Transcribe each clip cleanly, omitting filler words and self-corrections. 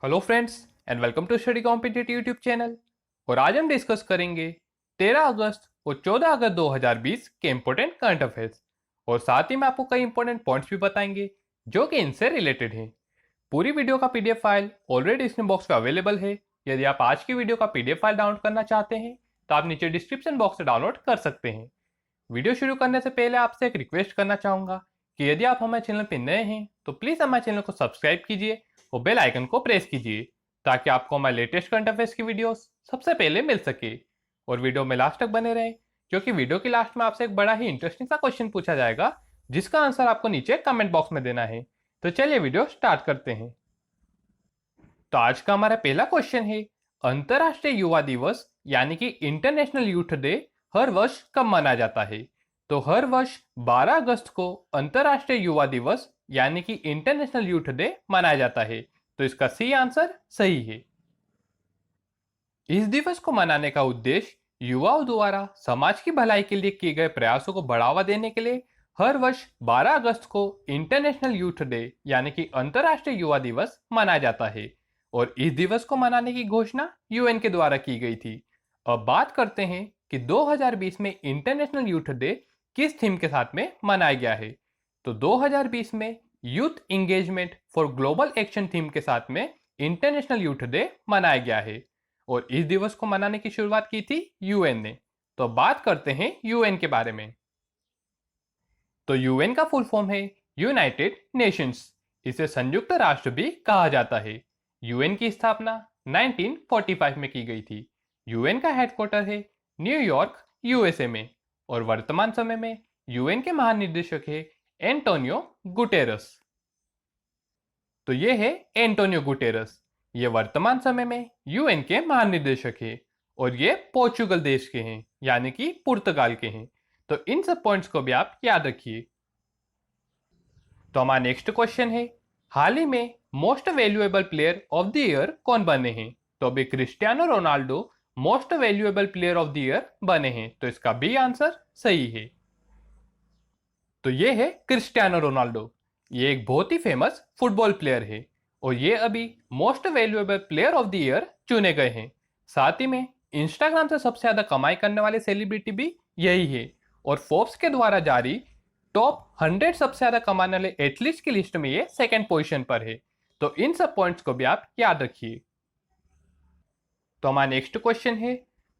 Hello friends and welcome to study competitive YouTube channel. और आज हम डिस्कस करेंगे 13 अगस्त और 14 अगस्त 2020 के इंपॉर्टेंट करंट अफेयर्स और साथ ही में आपको कई इंपॉर्टेंट पॉइंट्स भी बताएंगे जो कि इनसे रिलेटेड हैं। पूरी वीडियो का PDF file already description box में अवेलेबल है। यदि आप आज की वीडियो का पीडीएफ फाइल डाउनलोड करना चाहते हैं तो आप नीचे डिस्क्रिप्शन बॉक्स से डाउनलोड कर सकते हैं। वीडियो शुरू करने से पहले आपसे एक रिक्वेस्ट करना चाहूंगा कि यदि आप हमारे चैनल पर नए हैं तो प्लीज हमारे चैनल को सब्सक्राइब कीजिए और बेल आइकन को प्रेस कीजिए ताकि आपको हमारे लेटेस्ट करंट अफेयर्स की वीडियोस सबसे पहले मिल सके। और वीडियो में लास्ट तक बने रहें क्योंकि वीडियो की लास्ट में आपसे एक बड़ा ही इंटरेस्टिंग सा क्वेश्चन पूछा जाएगा जिसका आंसर आपको नीचे कमेंट बॉक्स में देना है। तो चलिए वीडियो स्टार्ट करते हैं। तो आज का हमारा पहला क्वेश्चन है, अंतरराष्ट्रीय युवा दिवस यानी कि इंटरनेशनल यूथ डे हर वर्ष कब मनाया जाता है? तो हर वर्ष 12 अगस्त को अंतरराष्ट्रीय युवा दिवस यानी कि इंटरनेशनल यूथ डे मनाया जाता है। तो इसका सी आंसर सही है। इस दिवस को मनाने का उद्देश्य युवाओं द्वारा समाज की भलाई के लिए किए गए प्रयासों को बढ़ावा देने के लिए हर वर्ष 12 अगस्त को इंटरनेशनल यूथ डे यानी कि अंतरराष्ट्रीय युवा दिवस मनाया जाता है। और इस दिवस को मनाने की घोषणा यूएन के द्वारा की गई थी। अब बात करते हैं कि 2020 में इंटरनेशनल यूथ डे किस थीम के साथ में मनाया गया है। तो 2020 में youth engagement for global action theme के साथ में इंटरनेशनल यूथ डे मनाया गया है। और इस दिवस को मनाने की शुरुआत की थी यूएन ने। तो बात करते हैं यूएन के बारे में। तो यूएन का फुल फॉर्म है यूनाइटेड नेशंस। इसे संयुक्त राष्ट्र भी कहा जाता है। यूएन की स्थापना 1945 में की गई थी। यूएन का हेडक्वार्टर है न्यूयॉर्क यूएसए में। और वर्तमान समय में यूएन के महानिदेशक है एंटोनियो गुटेरस। तो ये है एंटोनियो गुटेरस। ये वर्तमान समय में यूएन के महानिदेशक है और ये पोर्चुगल देश के हैं यानी कि पुर्तगाल के हैं। तो इन सब पॉइंट्स को भी आप याद रखिए। तो हमारा नेक्स्ट क्वेश्चन है, हाल ही में most valuable player of the year कौन बने हैं? तो अभी Cristiano Ronaldo most valuable player of the year बने हैं। तो इसका बी आंसर सही है। तो ये है क्रिस्टियानो रोनाल्डो। ये एक बहुत ही फेमस फुटबॉल प्लेयर है और ये अभी most valuable player of the year चुने गए हैं। साथ ही में इंस्टाग्राम से सबसे ज्यादा कमाई करने वाले सेलिब्रिटी भी यही है। और फोर्ब्स के द्वारा जारी टॉप 100 सबसे ज्यादा कमाने वाले एथलीट्स की लिस्ट में ये सेकंड पोजीशन पर है। तो इन सब पॉइंट्स को भी आप याद रखिए। तो हमारा नेक्स्ट क्वेश्चन है,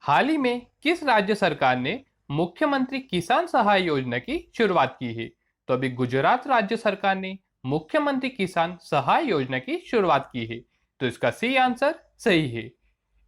हाल ही में किस राज्य सरकार ने मुख्यमंत्री किसान सहाय योजना की शुरुआत की है? तो अभी गुजरात राज्य सरकार ने मुख्यमंत्री किसान सहाय योजना की शुरुआत की है। तो इसका सी आंसर सही है।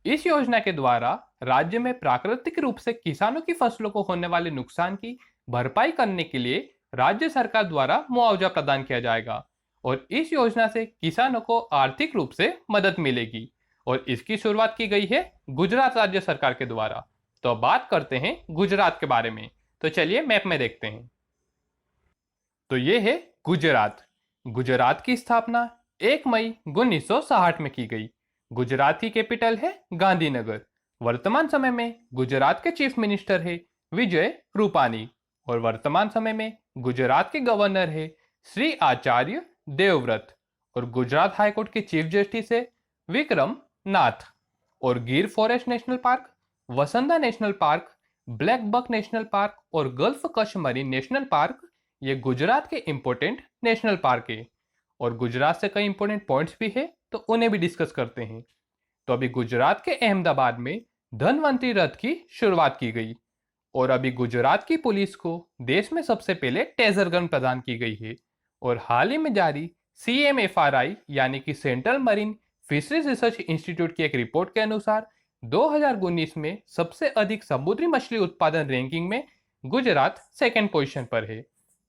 इस योजना के द्वारा राज्य में प्राकृतिक रूप से किसानों की फसलों को होने वाले नुकसान की भरपाई करने के लिए राज्य सरकार द्वारा मुआवजा प्रदान किया जाएगा। और इस योजना से किसानों को आर्थिक रूप से मदद मिलेगी। और इसकी शुरुआत की गई है गुजरात राज्य सरकार के द्वारा। तो अब बात करते हैं गुजरात के बारे में। तो चलिए मैप में देखते हैं। तो ये है गुजरात। गुजरात की स्थापना 1 मई 1960 में की गई। गुजरात की कैपिटल है गांधीनगर। वर्तमान समय में गुजरात के चीफ मिनिस्टर है विजय रूपानी। और वर्तमान समय में गुजरात के गवर्नर है श्री आचार्य देवव्रत। और गुजरात हाईकोर्ट के चीफ जस्टिस है विक्रम नाथ। और गिर फॉरेस्ट नेशनल पार्क, वसंदा national park, black buck national park और gulf Kutch marine national park ये गुजरात के इंपॉर्टेंट नेशनल पार्क है। और गुजरात से कई इंपॉर्टेंट पॉइंट्स भी है तो उन्हें भी डिस्कस करते हैं। तो अभी गुजरात के अहमदाबाद में धनवंतरी रथ की शुरुआत की गई। और अभी गुजरात की पुलिस को देश में सबसे पहले टेजर गन प्रदान की गई है। और हाल ही में जारी CMFRI यानी कि central marine fisheries research institute की एक रिपोर्ट के अनुसार 2019 में सबसे अधिक समुद्री मछली उत्पादन रैंकिंग में गुजरात सेकंड पोजीशन पर है।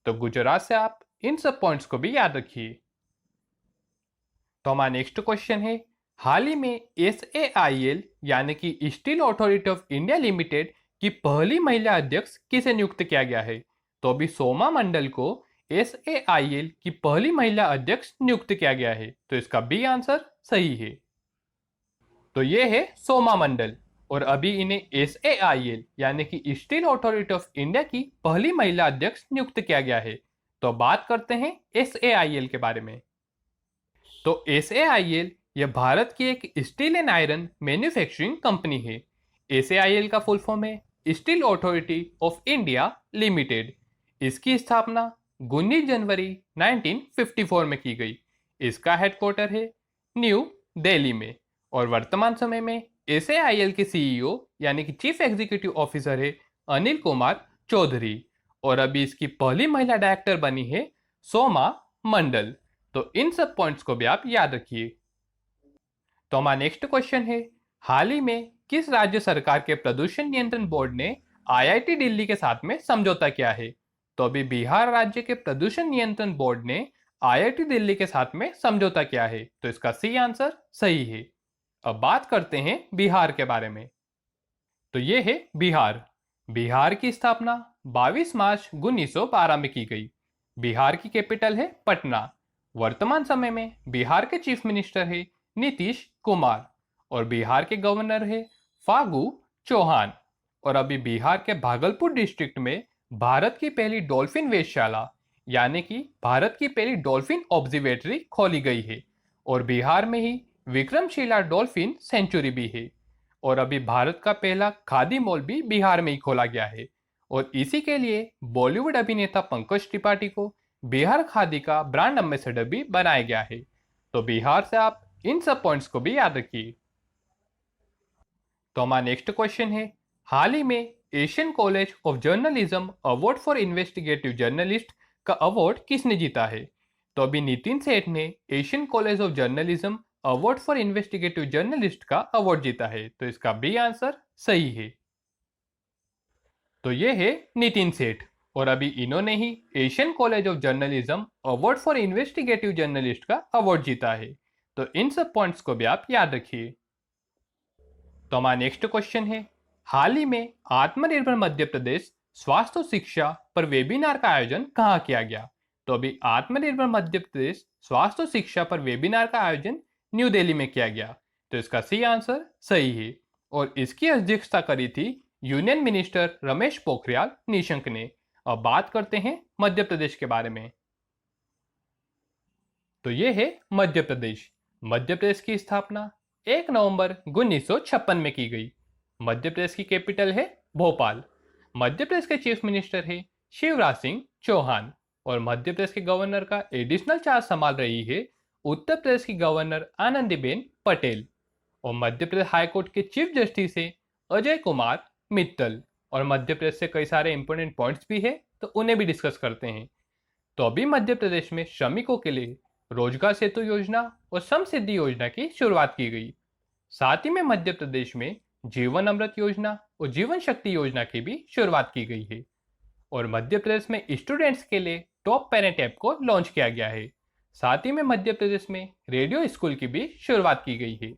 तो गुजरात से आप इन सब पॉइंट्स को भी याद रखिए। तो हमारा नेक्स्ट क्वेश्चन है, हाल ही में SAIL यानी कि steel authority of India limited की पहली महिला अध्यक्ष किसे नियुक्त किया गया है? तो अभी सोमा मंडल को SAIL की पहली महिला अध्यक्ष नियुक्त किया गया है। तो इसका बी आंसर सही है। तो ये है सोमा मंडल और अभी इन्हें SAIL यानी कि स्टील अथॉरिटी ऑफ इंडिया की पहली महिला अध्यक्ष नियुक्त किया गया है। तो बात करते हैं SAIL के बारे में। तो SAIL यह भारत की एक steel and iron manufacturing company है। एसएआईएल का फुल फॉर्म है steel authority of India limited. इसकी स्थापना 19 जनवरी 1954 में की गई। इसका हेडक्वार्टर है न्यू दिल्ली में और वर्तमान समय में एसएआईएल के सीईओ यानी कि चीफ एग्जीक्यूटिव ऑफिसर है अनिल कुमार चौधरी और अभी इसकी पहली महिला डायरेक्टर बनी है सोमा मंडल। तो इन सब पॉइंट्स को भी आप याद रखिए। तो हमारा नेक्स्ट क्वेश्चन है, हाल ही में किस राज्य सरकार के प्रदूषण नियंत्रण बोर्ड ने आईआईटी दिल्ली के साथ में समझौता किया है? तो अभी बिहार राज्य के प्रदूषण नियंत्रण बोर्ड ने आईआईटी दिल्ली के साथ में समझौता किया है। तो इसका सी आंसर सही है। अब बात करते हैं बिहार के बारे में। तो ये है बिहार। बिहार की स्थापना 22 मार्च 1912 में की गई। बिहार की कैपिटल है पटना। वर्तमान समय में बिहार के चीफ मिनिस्टर है नीतीश कुमार और बिहार के गवर्नर है फागू चौहान। और अभी बिहार के भागलपुर डिस्ट्रिक्ट में भारत की पहली डॉल्फिन वेधशाला यानी कि भारत की पहली डॉल्फिन ऑब्जर्वेटरी खोली गई है और बिहार में ही विक्रमशिला डॉल्फिन सेंचुरी भी है। और अभी भारत का पहला खादी मॉल भी बिहार में ही खोला गया है और इसी के लिए बॉलीवुड अभिनेता पंकज त्रिपाठी को बिहार खादी का ब्रांड एम्बेसडर भी बनाया गया है। तो बिहार से आप इन सब पॉइंट्स को भी याद रखिए। तो हमारा नेक्स्ट क्वेश्चन है, हाल ही में Asian college of journalism award for investigative journalist का अवार्ड किसने जीता है? तो अभी नितिन सेठ ने Asian college of journalism award for investigative journalist का अवार्ड जीता है। तो इसका बी आंसर सही है। तो ये है नितिन सेठ और अभी इन्होंने ही Asian college of journalism award for investigative journalist का अवार्ड जीता है। तो इन सब पॉइंट्स को भी आप याद रखिए। तो हमारा नेक्स्ट क्वेश्चन है, हाल ही में आत्मनिर्भर मध्य प्रदेश स्वास्थ्य और शिक्षा पर वेबिनार का आयोजन कहाँ किया गया? तो अभी आत्मनिर्भर मध्य प्रदेश स्वास्थ्य और शिक्षा पर वेबिनार का आयोजन न्यू दिल्ली में किया गया। तो इसका सी आंसर सही है और इसकी अध्यक्षता करी थी यूनियन मिनिस्टर रमेश पोखरियाल निशंक ने। अब बात करते हैं मध्य प्रदेश के बारे में। तो ये है मध्य प्रदेश। मध्य प्रदेश की स्थापना 1 नवंबर 1956 में की गई। मध्य प्रदेश की कैपिटल है भोपाल। मध्य प्रदेश के चीफ मिनिस्टर है शिवराज सिंह चौहान और मध्य प्रदेश के गवर्नर का एडिशनल चार्ज संभाल रही है उत्तर प्रदेश की गवर्नर आनंदीबेन पटेल। और मध्य प्रदेश हाईकोर्ट के चीफ जस्टिस है अजय कुमार मित्तल। और मध्य प्रदेश से कई सारे इंपॉर्टेंट पॉइंट्स भी है तो उन्हें भी डिस्कस करते हैं। तो अभी मध्य प्रदेश में श्रमिकों के लिए रोजगार सेतु योजना और श्रम सिद्धि योजना की शुरुआत की गई। साथ ही में मध्य प्रदेश में जीवन अमृत योजना और जीवन शक्ति योजना की भी शुरुआत की गई है। और मध्य प्रदेश में स्टूडेंट्स के लिए टॉप पेरेंट ऐप को लॉन्च किया गया है। साथ ही में मध्य प्रदेश में रेडियो स्कूल की भी शुरुआत की गई है।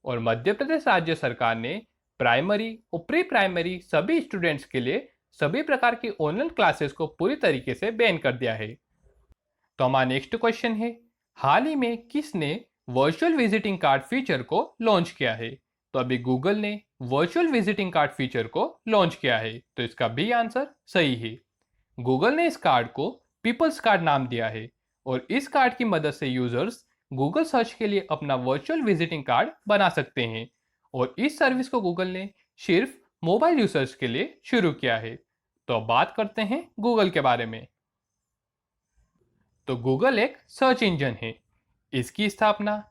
और मध्य प्रदेश राज्य सरकार ने प्राइमरी और प्री प्राइमरी सभी स्टूडेंट्स के लिए सभी प्रकार की ऑनलाइन क्लासेस को पूरी तरीके से बैन कर दिया है। तो हमारा नेक्स्ट क्वेश्चन है, हाल ही में किसने वर्चुअल विजिटिंग कार्ड फीचर को लॉन्च किया है? तो अभी गूगल ने वर्चुअल विजिटिंग कार्ड फीचर को लॉन्च किया है। तो इसका बी आंसर सही है। गूगल ने इस कार्ड को पीपल्स कार्ड नाम दिया है और इस कार्ड की मदद से यूजर्स गूगल सर्च के लिए अपना वर्चुअल विजिटिंग कार्ड बना सकते हैं। और इस सर्विस को गूगल ने सिर्फ मोबाइल यूजर्स के लिए शुरू किया है। तो अब बात करते हैं गूगल के बारे में। तो गूगल एक सर्च इंजन है। इसकी स्थापना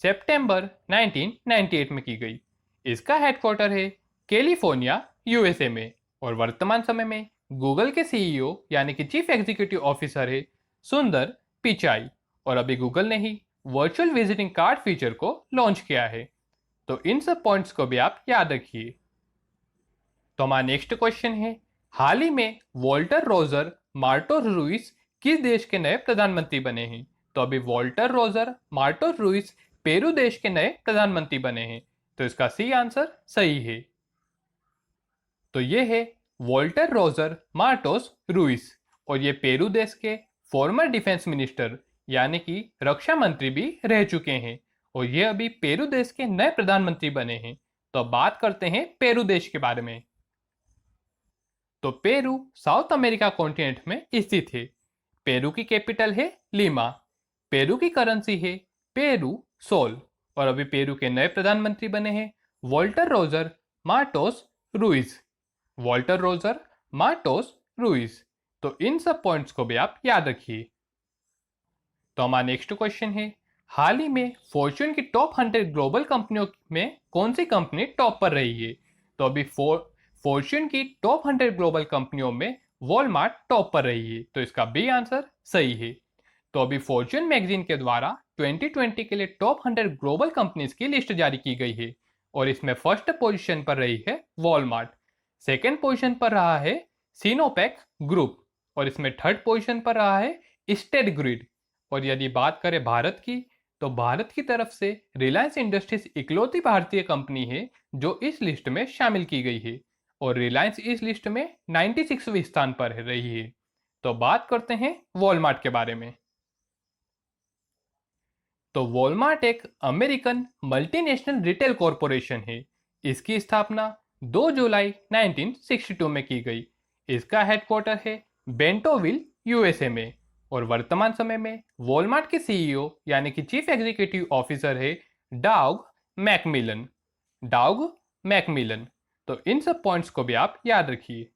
सितंबर 1998 में की गई। इसका हेडक्वार्टर है कैलिफोर्निया यूएसए में और वर्तमान समय में गूगल के सीईओ यानी कि चीफ एग्जीक्यूटिव ऑफिसर है सुंदर पिचाई। और अभी गूगल ने ही वर्चुअल विजिटिंग कार्ड फीचर को लॉन्च किया है। तो इन सब पॉइंट्स को भी आप याद रखिए। तो हमारा नेक्स्ट क्वेश्चन है, हाल ही में वॉल्टर रोजर मार्टो रुइस किस देश के नए प्रधानमंत्री बने हैं? तो अभी वॉल्टर रोजर मार्टो रुइस पेरू देश के नए प्रधानमंत्री बने हैं। तो इसका सी आंसर सही है। तो ये है वॉल्टर रोजर मार्टोस रुइस और ये पेरू देश के फॉर्मर डिफेंस मिनिस्टर यानी कि रक्षा मंत्री भी रह चुके हैं और ये अभी पेरू देश के नए प्रधानमंत्री बने हैं। तो अब बात करते हैं पेरू देश के बारे में। तो पेरू साउथ अमेरिका कॉन्टिनेंट में स्थित है। पेरू की कैपिटल है लीमा। पेरू की करेंसी है पेरू सोल और अभी पेरू के नए प्रधानमंत्री बने हैं Walter Roger Martos Ruiz. Walter Roger Martos Ruiz. तो इन सब पॉइंट्स को भी आप याद रखिए। तो हमारा नेक्स्ट क्वेश्चन है, हाल ही में फॉर्च्यून की टॉप 100 ग्लोबल कंपनियों में कौन सी कंपनी टॉप पर रही है? तो अभी फॉर्च्यून की टॉप 100 ग्लोबल कंपनियों में वॉलमार्ट टॉप पर रही है, तो इसका बी आंसर सही है। तो अभी फॉर्च्यून मैगजीन के द्वारा 2020 के लिए टॉप 100 ग्लोबल कंपनीज की लिस्ट जारी की गई है और इसमें फर्स्ट पोजीशन पर रही है वॉलमार्ट, सेकेंड पोजीशन पर रहा है सिनोपेक ग्रुप और इसमें थर्ड पोजीशन पर रहा है स्टेट ग्रिड। और यदि बात करें भारत की, तो भारत की तरफ से रिलायंस इंडस्ट्रीज इकलौती भारतीय कंपनी है जो इस लिस्ट में शामिल की गई है और रिलायंस इस लिस्ट में 96वें स्थान पर रही है। तो बात करते हैं वॉलमार्ट के बारे में। तो वॉलमार्ट एक अमेरिकन मल्टीनेशनल रिटेल कॉरपोरेशन है। इसकी स्थापना 2 जुलाई 1962 में की गई। इसका हेडक्वार्टर है बेंटोविल यूएसए में और वर्तमान समय में वॉलमार्ट के सीईओ यानी कि चीफ एग्जीक्यूटिव ऑफिसर है डाउग मैकमिलन। डाउग मैकमिलन। तो इन सब पॉइंट्स को भी आप याद रखिए।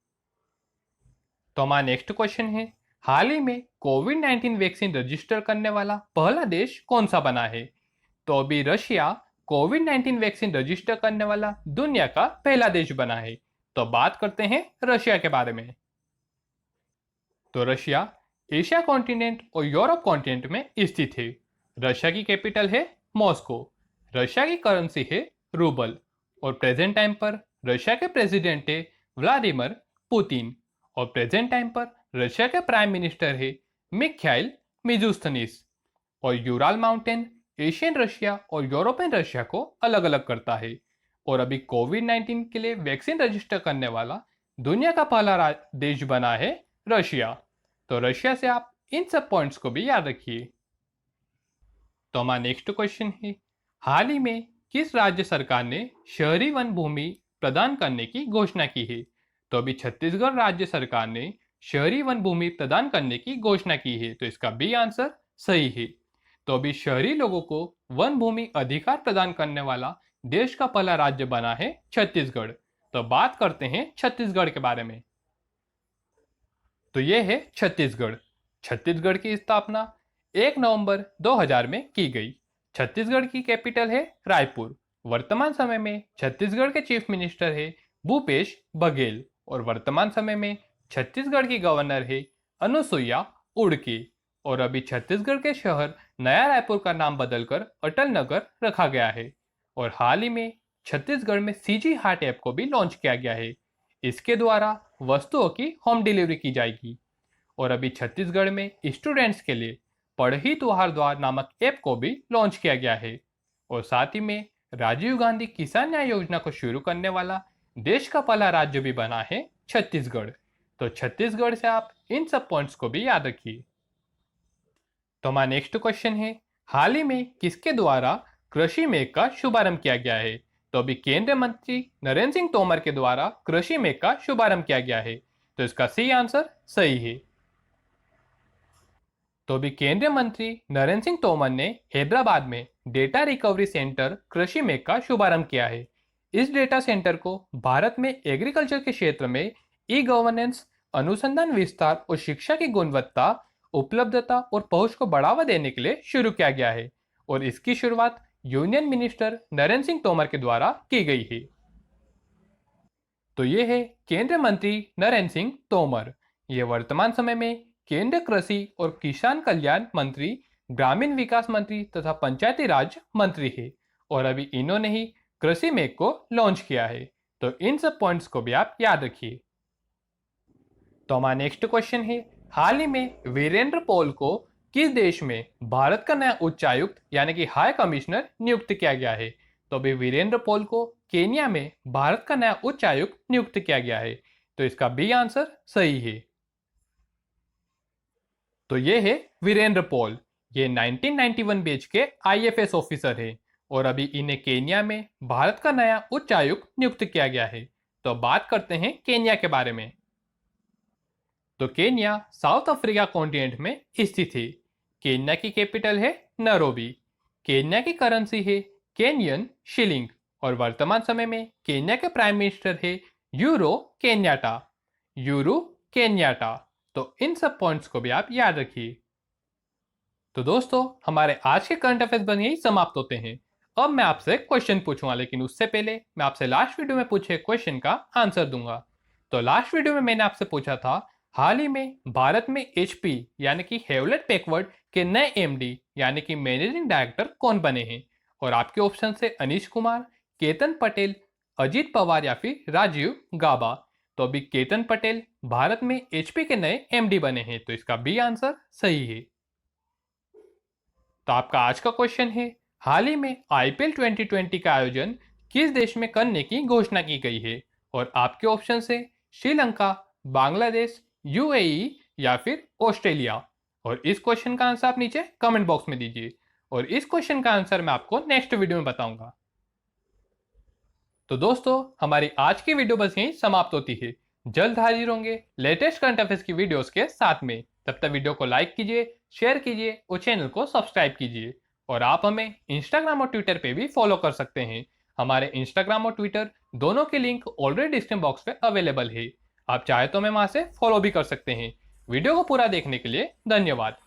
तो हमारा नेक्स्ट क्वेश्चन है, हाल ही में कोविड-19 वैक्सीन रजिस्टर करने वाला पहला देश कौन सा बना है? तो अभी रशिया कोविड-19 वैक्सीन रजिस्टर करने वाला दुनिया का पहला देश बना है। तो बात करते हैं रशिया के बारे में। तो रशिया एशिया कॉन्टिनेंट और यूरोप कॉन्टिनेंट में स्थित है। रशिया की कैपिटल है मॉस्को। रशिया की करेंसी है रूबल और प्रेजेंट टाइम पर रशिया के प्रेसिडेंट है व्लादिमीर पुतिन और प्रेजेंट टाइम पर रशिया के प्राइम मिनिस्टर है मिखाइल मिजुस्तनिस। और यूराल माउंटेन एशियन रशिया और यूरोपियन रशिया को अलग अलग करता है। और अभी कोविड-19 के लिए वैक्सीन रजिस्टर करने वाला दुनिया का पहला देश बना है रशिया। तो रशिया से आप इन सब पॉइंट्स को भी याद रखिए। तो हमारा नेक्स्ट क्वेश्चन है, हाल ही में किस राज्य सरकार ने शहरी वन भूमि प्रदान करने की घोषणा की है? तो अभी छत्तीसगढ़ राज्य सरकार ने शहरी वन भूमि प्रदान करने की घोषणा की है, तो इसका बी आंसर सही है। तो अभी शहरी लोगों को वन भूमि अधिकार प्रदान करने वाला देश का पहला राज्य बना है छत्तीसगढ़। तो बात करते हैं छत्तीसगढ़ के बारे में। तो ये है छत्तीसगढ़। छत्तीसगढ़ की स्थापना 1 नवंबर 2000 में की गई। छत्तीसगढ़ की कैपिटल है रायपुर। वर्तमान समय में छत्तीसगढ़ के चीफ मिनिस्टर है भूपेश बघेल और वर्तमान समय में छत्तीसगढ़ की गवर्नर है अनुसुईया उड़के। और अभी छत्तीसगढ़ के शहर नया रायपुर का नाम बदलकर अटल नगर रखा गया है। और हाल ही में छत्तीसगढ़ में सीजी हार्ट ऐप को भी लॉन्च किया गया है। इसके द्वारा वस्तुओं की होम डिलीवरी की जाएगी। और अभी छत्तीसगढ़ में स्टूडेंट्स के लिए पढ़ही तुहार द्वार नामक ऐप को भी लॉन्च किया गया है। और साथ ही में राजीव गांधी किसान न्याय योजना को शुरू करने वाला देश का पहला राज्य भी बना है छत्तीसगढ़। तो छत्तीसगढ़ से आप इन सब पॉइंट्स को भी याद रखिए। तो हमारा नेक्स्ट क्वेश्चन है, हाल ही में किसके द्वारा कृषि मेघ का शुभारंभ किया गया है? तो अभी केंद्रीय मंत्री नरेंद्र सिंह तोमर के द्वारा कृषि मेघ का शुभारंभ किया गया है। तो इसका सी आंसर सही है। तो अभी केंद्रीय मंत्री नरेंद्र सिंह तोमर ने हैदराबाद में डेटा रिकवरी सेंटर कृषि मेघ का शुभारंभ किया है। इस डेटा सेंटर को भारत में एग्रीकल्चर के क्षेत्र में ई गवर्नेंस, अनुसंधान विस्तार और शिक्षा की गुणवत्ता, उपलब्धता और पहुंच को बढ़ावा देने के लिए शुरू किया गया है और इसकी शुरुआत यूनियन मिनिस्टर नरेंद्र सिंह तोमर के द्वारा की गई है। तो ये है केंद्रीय मंत्री नरेंद्र सिंह तोमर। ये वर्तमान समय में केंद्रीय कृषि और किसान कल्याण मंत्री, ग्रामीण विकास मंत्री तथा पंचायती राज मंत्री है और अभी इन्होंने ही कृषि मेघ को लॉन्च किया है। तो इन सब पॉइंट्स को भी आप याद रखिए। तो हमारा नेक्स्ट क्वेश्चन है, हाल ही में वीरेंद्र पॉल को किस देश में भारत का नया उच्चायुक्त यानी कि हाई कमिश्नर नियुक्त किया गया है? तो अभी वीरेंद्र पॉल को केन्या में भारत का नया उच्चायुक्त नियुक्त किया गया है। तो इसका बी आंसर सही है। तो ये है वीरेंद्र पॉल। ये 1991 बैच के आईएफएस ऑफिसर है और अभी इन्हें केन्या में भारत का नया उच्चायुक्त नियुक्त किया गया है। तो बात करते हैं केन्या के बारे में। तो केन्या साउथ अफ्रीका कॉन्टिनेंट में स्थित है। केन्या की कैपिटल है नैरोबी। केन्या की करेंसी है केनियन शिलिंग। और वर्तमान समय में केन्या के प्राइम मिनिस्टर है यूरो केन्याटा। Euro Kenyatta. तो इन सब पॉइंट्स को भी आप याद रखिए। तो दोस्तों, हमारे आज के करंट अफेयर्स बन यही समाप्त होते हैं। अब मैं आपसे क्वेश्चन पूछूंगा, लेकिन उससे पहले मैं आपसे लास्ट वीडियो में पूछे क्वेश्चन का आंसर दूंगा। तो लास्ट वीडियो में मैंने आपसे पूछा था, हाल ही में भारत में एचपी यानी कि हेवलेट पैकवर्ड के नए एमडी यानी कि मैनेजिंग डायरेक्टर कौन बने हैं। और आपके ऑप्शन से अनीश कुमार, केतन पटेल, अजीत पवार या फिर राजीव गाबा। तो अभी केतन पटेल भारत में एचपी के नए एमडी बने हैं, तो इसका बी आंसर सही है। तो आपका आज का क्वेश्चन है, हाल ही में आईपीएल 2020 का आयोजन किस देश में करने की घोषणा की गई है। और आपके ऑप्शन है श्रीलंका, बांग्लादेश, यूएई या फिर ऑस्ट्रेलिया। और इस क्वेश्चन का आंसर आप नीचे कमेंट बॉक्स में दीजिए, और इस क्वेश्चन का आंसर मैं आपको नेक्स्ट वीडियो में बताऊंगा। तो दोस्तों, हमारी आज की वीडियो बस यहीं समाप्त होती है। जल्द हाजिर होंगे लेटेस्ट करंट अफेयर्स की वीडियोस के साथ में। तब तक वीडियो को लाइक कीजिए, शेयर कीजिए और चैनल को सब्सक्राइब कीजिए। और आप हमें इंस्टाग्राम और ट्विटर पे भी फॉलो कर सकते हैं। हमारे इंस्टाग्राम और ट्विटर दोनों के लिंक ऑलरेडी डिस्क्रिप्शन बॉक्स पे अवेलेबल है। आप चाहे तो हमें वहां से फॉलो भी कर सकते हैं। वीडियो को पूरा देखने के लिए धन्यवाद।